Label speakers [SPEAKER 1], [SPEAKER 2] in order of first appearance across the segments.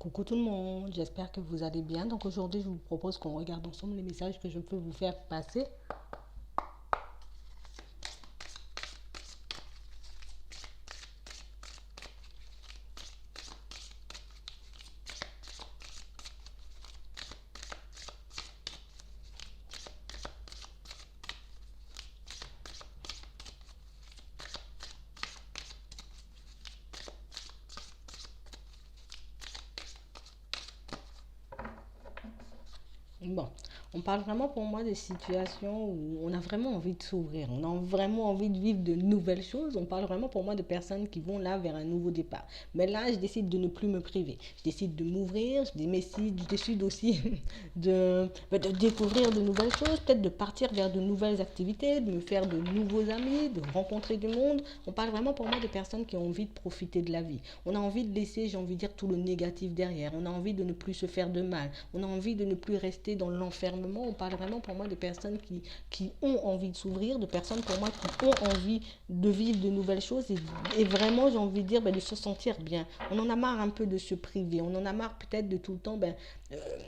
[SPEAKER 1] Coucou tout le monde, j'espère que vous allez bien. Donc aujourd'hui, je vous propose qu'on regarde ensemble les messages que je peux vous faire passer. Bon, on parle vraiment pour moi des situations où on a vraiment envie de s'ouvrir, on a vraiment envie de vivre de nouvelles choses. On parle vraiment pour moi de personnes qui vont là vers un nouveau départ. Mais là, je décide de ne plus me priver. Je décide de m'ouvrir, je décide aussi de découvrir de nouvelles choses, peut-être de partir vers de nouvelles activités, de me faire de nouveaux amis, de rencontrer du monde. On parle vraiment pour moi de personnes qui ont envie de profiter de la vie. On a envie de laisser, j'ai envie de dire, tout le négatif derrière. On a envie de ne plus se faire de mal. On a envie de ne plus rester dans l'enfermement. On parle vraiment pour moi de personnes qui ont envie de s'ouvrir, de personnes pour moi qui ont envie de vivre de nouvelles choses et vraiment, j'ai envie de dire, de se sentir bien. On en a marre un peu de se priver. On en a marre peut-être de tout le temps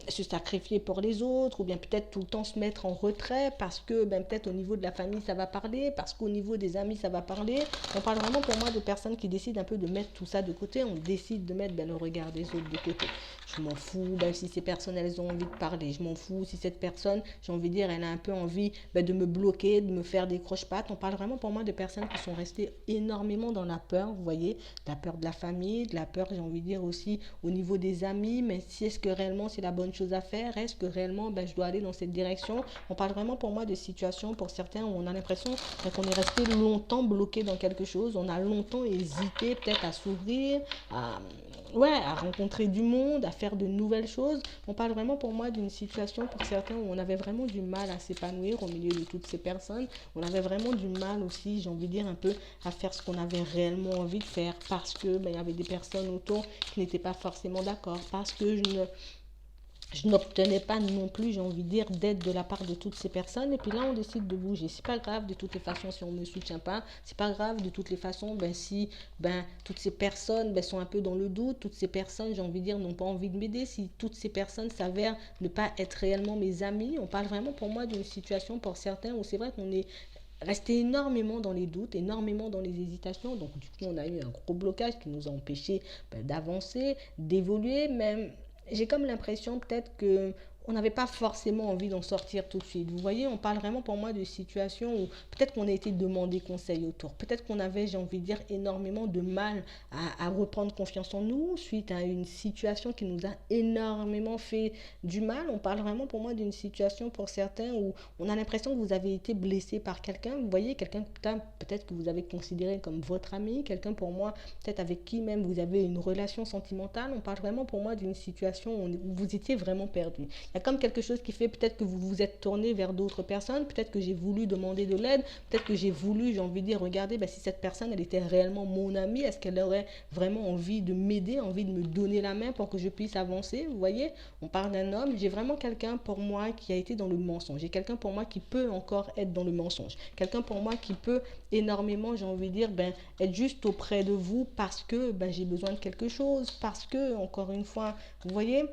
[SPEAKER 1] se sacrifier pour les autres ou bien peut-être tout le temps se mettre en retrait parce que peut-être au niveau de la famille ça va parler, parce qu'au niveau des amis ça va parler. On parle vraiment pour moi de personnes qui décident un peu de mettre tout ça de côté. On décide de mettre le regard des autres de côté. Je m'en fous si ces personnes elles ont envie de parler. Je m'en fous si cette personne, j'ai envie de dire, elle a un peu envie de me bloquer, de me faire des croche-pattes. On parle vraiment pour moi de personnes qui sont restées énormément dans la peur, vous voyez, la peur de la famille, de la peur, j'ai envie de dire aussi au niveau des amis. Mais si est-ce que réellement c'est la bonne chose à faire? Est-ce que réellement je dois aller dans cette direction? On parle vraiment pour moi de situations pour certains où on a l'impression qu'on est resté longtemps bloqué dans quelque chose. On a longtemps hésité peut-être à s'ouvrir, à, ouais, à rencontrer du monde, à faire de nouvelles choses. On parle vraiment pour moi d'une situation pour certains où on avait vraiment du mal à s'épanouir au milieu de toutes ces personnes. On avait vraiment du mal aussi, j'ai envie de dire, un peu à faire ce qu'on avait réellement envie de faire parce que il y avait des personnes autour qui n'étaient pas forcément d'accord, parce que je n'obtenais pas non plus, j'ai envie de dire, d'aide de la part de toutes ces personnes. Et puis là, on décide de bouger. C'est pas grave de toutes les façons si on ne me soutient pas. C'est pas grave de toutes les façons si toutes ces personnes sont un peu dans le doute. Toutes ces personnes, j'ai envie de dire, n'ont pas envie de m'aider. Si toutes ces personnes s'avèrent ne pas être réellement mes amis. On parle vraiment pour moi d'une situation pour certains où c'est vrai qu'on est resté énormément dans les doutes, énormément dans les hésitations. Donc du coup, on a eu un gros blocage qui nous a empêchés d'avancer, d'évoluer. Même j'ai comme l'impression peut-être que on n'avait pas forcément envie d'en sortir tout de suite. Vous voyez, on parle vraiment pour moi de situations où peut-être qu'on a été demandé conseil autour. Peut-être qu'on avait, j'ai envie de dire, énormément de mal à reprendre confiance en nous suite à une situation qui nous a énormément fait du mal. On parle vraiment pour moi d'une situation pour certains où on a l'impression que vous avez été blessé par quelqu'un. Vous voyez, quelqu'un peut-être que vous avez considéré comme votre ami, quelqu'un pour moi peut-être avec qui même vous avez une relation sentimentale. On parle vraiment pour moi d'une situation où vous étiez vraiment perdu. Il y a comme quelque chose qui fait peut-être que vous vous êtes tourné vers d'autres personnes, peut-être que j'ai voulu demander de l'aide, peut-être que j'ai voulu, j'ai envie de dire, regarder si cette personne, elle était réellement mon amie, est-ce qu'elle aurait vraiment envie de m'aider, envie de me donner la main pour que je puisse avancer, vous voyez. On parle d'un homme, j'ai vraiment quelqu'un pour moi qui a été dans le mensonge, j'ai quelqu'un pour moi qui peut encore être dans le mensonge, quelqu'un pour moi qui peut énormément, j'ai envie de dire, être juste auprès de vous parce que j'ai besoin de quelque chose, parce que, encore une fois, vous voyez,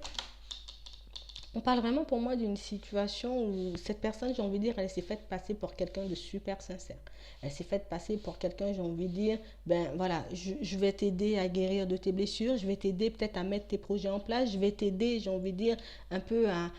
[SPEAKER 1] on parle vraiment pour moi d'une situation où cette personne, j'ai envie de dire, elle s'est faite passer pour quelqu'un de super sincère. Elle s'est faite passer pour quelqu'un, j'ai envie de dire, voilà, je vais t'aider à guérir de tes blessures, je vais t'aider peut-être à mettre tes projets en place, je vais t'aider, j'ai envie de dire, un peu à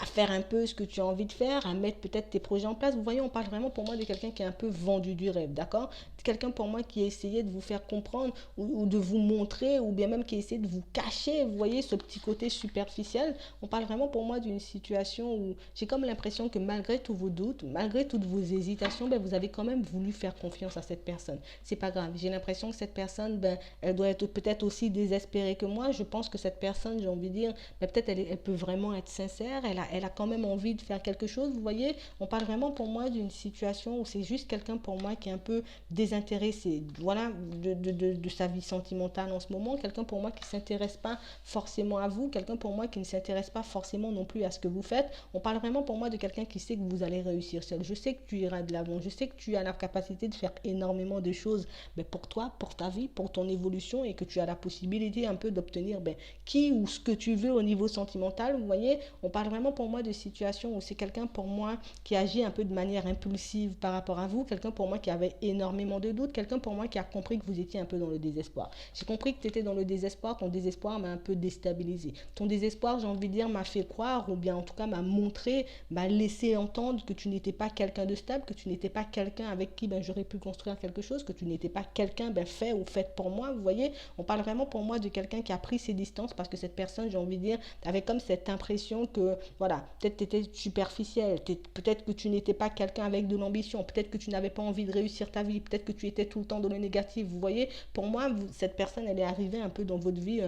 [SPEAKER 1] faire un peu ce que tu as envie de faire, à mettre peut-être tes projets en place. Vous voyez, on parle vraiment pour moi de quelqu'un qui est un peu vendu du rêve, d'accord? Quelqu'un pour moi qui a essayé de vous faire comprendre ou de vous montrer ou bien même qui a essayé de vous cacher, vous voyez, ce petit côté superficiel. On parle vraiment pour moi d'une situation où j'ai comme l'impression que malgré tous vos doutes, malgré toutes vos hésitations, vous avez quand même voulu faire confiance à cette personne. C'est pas grave. J'ai l'impression que cette personne, elle doit être peut-être aussi désespérée que moi. Je pense que cette personne, j'ai envie de dire, peut-être elle peut vraiment être sincère. Elle a quand même envie de faire quelque chose. Vous voyez, on parle vraiment pour moi d'une situation où c'est juste quelqu'un pour moi qui est un peu désespéré désintéressé, voilà, de sa vie sentimentale en ce moment. Quelqu'un pour moi qui ne s'intéresse pas forcément à vous. Quelqu'un pour moi qui ne s'intéresse pas forcément non plus à ce que vous faites. On parle vraiment pour moi de quelqu'un qui sait que vous allez réussir seul. Je sais que tu iras de l'avant. Je sais que tu as la capacité de faire énormément de choses pour toi, pour ta vie, pour ton évolution et que tu as la possibilité un peu d'obtenir qui ou ce que tu veux au niveau sentimental. Vous voyez, on parle vraiment pour moi de situation où c'est quelqu'un pour moi qui agit un peu de manière impulsive par rapport à vous. Quelqu'un pour moi qui avait énormément de doutes. Quelqu'un pour moi qui a compris que vous étiez un peu dans le désespoir. J'ai compris que tu étais dans le désespoir. Ton désespoir m'a un peu déstabilisé. Ton désespoir, j'ai envie de dire, m'a fait croire, ou bien en tout cas m'a montré, m'a laissé entendre que tu n'étais pas quelqu'un de stable, que tu n'étais pas quelqu'un avec qui j'aurais pu construire quelque chose, que tu n'étais pas quelqu'un fait ou fait pour moi. Vous voyez, on parle vraiment pour moi de quelqu'un qui a pris ses distances parce que cette personne, j'ai envie de dire, avait comme cette impression que, voilà, peut-être tu étais superficiel, peut-être que tu n'étais pas quelqu'un avec de l'ambition, peut-être que tu n'avais pas envie de réussir ta vie, peut-être que tu étais tout le temps dans le négatif. Vous voyez, pour moi, cette personne, elle est arrivée un peu dans votre vie,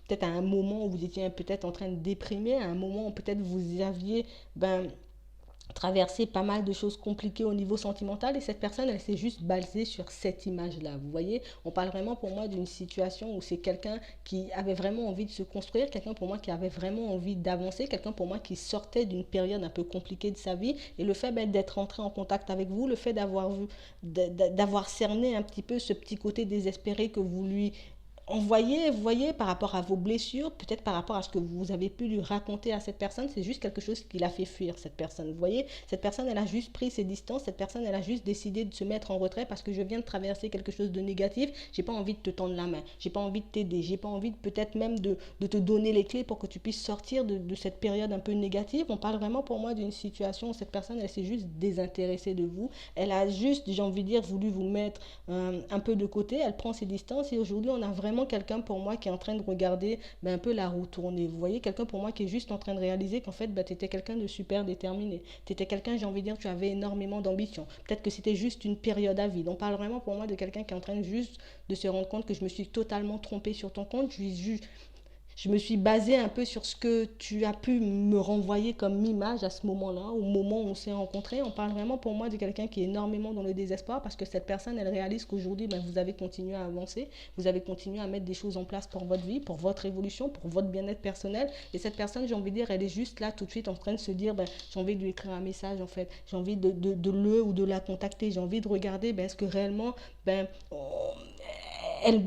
[SPEAKER 1] peut-être à un moment où vous étiez peut-être en train de déprimer, à un moment où peut-être vous aviez traversé pas mal de choses compliquées au niveau sentimental et cette personne, elle s'est juste basée sur cette image-là. Vous voyez, on parle vraiment pour moi d'une situation où c'est quelqu'un qui avait vraiment envie de se construire, quelqu'un pour moi qui avait vraiment envie d'avancer, quelqu'un pour moi qui sortait d'une période un peu compliquée de sa vie et le fait d'être entré en contact avec vous, le fait d'avoir cerné un petit peu ce petit côté désespéré que vous lui envoyez, vous voyez, par rapport à vos blessures, peut-être par rapport à ce que vous avez pu lui raconter à cette personne, c'est juste quelque chose qui l'a fait fuir, cette personne. Vous voyez, cette personne, elle a juste pris ses distances, cette personne, elle a juste décidé de se mettre en retrait parce que je viens de traverser quelque chose de négatif, j'ai pas envie de te tendre la main, j'ai pas envie de t'aider, j'ai pas envie peut-être même de te donner les clés pour que tu puisses sortir de cette période un peu négative. On parle vraiment pour moi d'une situation où cette personne, elle s'est juste désintéressée de vous, elle a juste, j'ai envie de dire, voulu vous mettre un peu de côté, elle prend ses distances et aujourd'hui, on a vraiment quelqu'un pour moi qui est en train de regarder un peu la roue tourner. Vous voyez, quelqu'un pour moi qui est juste en train de réaliser qu'en fait, tu étais quelqu'un de super déterminé. Tu étais quelqu'un, j'ai envie de dire, tu avais énormément d'ambition. Peut-être que c'était juste une période à vide. On parle vraiment pour moi de quelqu'un qui est en train juste de se rendre compte que je me suis totalement trompée sur ton compte. Je me suis basée un peu sur ce que tu as pu me renvoyer comme image à ce moment-là, au moment où on s'est rencontrés. On parle vraiment pour moi de quelqu'un qui est énormément dans le désespoir parce que cette personne, elle réalise qu'aujourd'hui, vous avez continué à avancer, vous avez continué à mettre des choses en place pour votre vie, pour votre évolution, pour votre bien-être personnel. Et cette personne, j'ai envie de dire, elle est juste là tout de suite en train de se dire, j'ai envie de lui écrire un message en fait, j'ai envie de le ou de la contacter, j'ai envie de regarder, est-ce que réellement, elle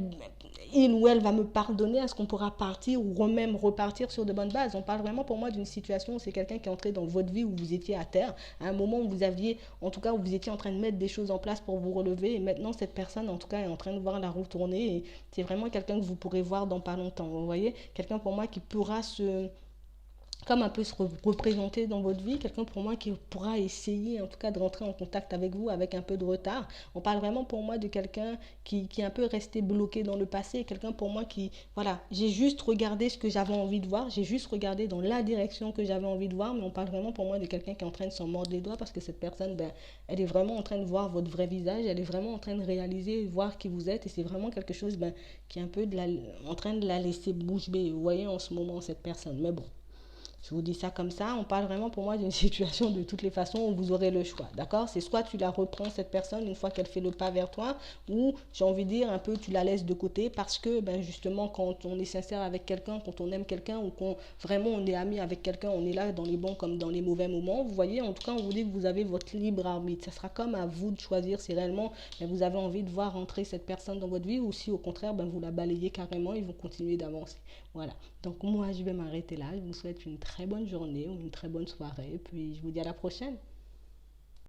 [SPEAKER 1] il ou elle va me pardonner, est-ce qu'on pourra partir ou même repartir sur de bonnes bases. On parle vraiment pour moi d'une situation où c'est quelqu'un qui est entré dans votre vie où vous étiez à terre, à un moment où vous aviez, en tout cas où vous étiez en train de mettre des choses en place pour vous relever et maintenant cette personne en tout cas est en train de voir la roue tourner et c'est vraiment quelqu'un que vous pourrez voir dans pas longtemps. Vous voyez, quelqu'un pour moi qui pourra comme un peu se représenter dans votre vie, quelqu'un pour moi qui pourra essayer en tout cas de rentrer en contact avec vous avec un peu de retard. On parle vraiment pour moi de quelqu'un qui est un peu resté bloqué dans le passé, quelqu'un pour moi qui, voilà, j'ai juste regardé ce que j'avais envie de voir, j'ai juste regardé dans la direction que j'avais envie de voir, mais on parle vraiment pour moi de quelqu'un qui est en train de s'en mordre les doigts parce que cette personne, elle est vraiment en train de voir votre vrai visage, elle est vraiment en train de réaliser, voir qui vous êtes et c'est vraiment quelque chose qui est un peu en train de la laisser bouche bée, vous voyez en ce moment cette personne, mais bon. Je vous dis ça comme ça, on parle vraiment pour moi d'une situation de toutes les façons où vous aurez le choix, d'accord? C'est soit tu la reprends cette personne une fois qu'elle fait le pas vers toi, ou j'ai envie de dire un peu tu la laisses de côté parce que justement quand on est sincère avec quelqu'un, quand on aime quelqu'un ou quand vraiment on est ami avec quelqu'un, on est là dans les bons comme dans les mauvais moments, vous voyez, en tout cas on vous dit que vous avez votre libre arbitre, ça sera comme à vous de choisir si réellement vous avez envie de voir entrer cette personne dans votre vie ou si au contraire vous la balayez carrément et vous continuez d'avancer. Voilà, donc moi je vais m'arrêter là, je vous souhaite une très bonne journée ou une très bonne soirée, puis je vous dis à la prochaine.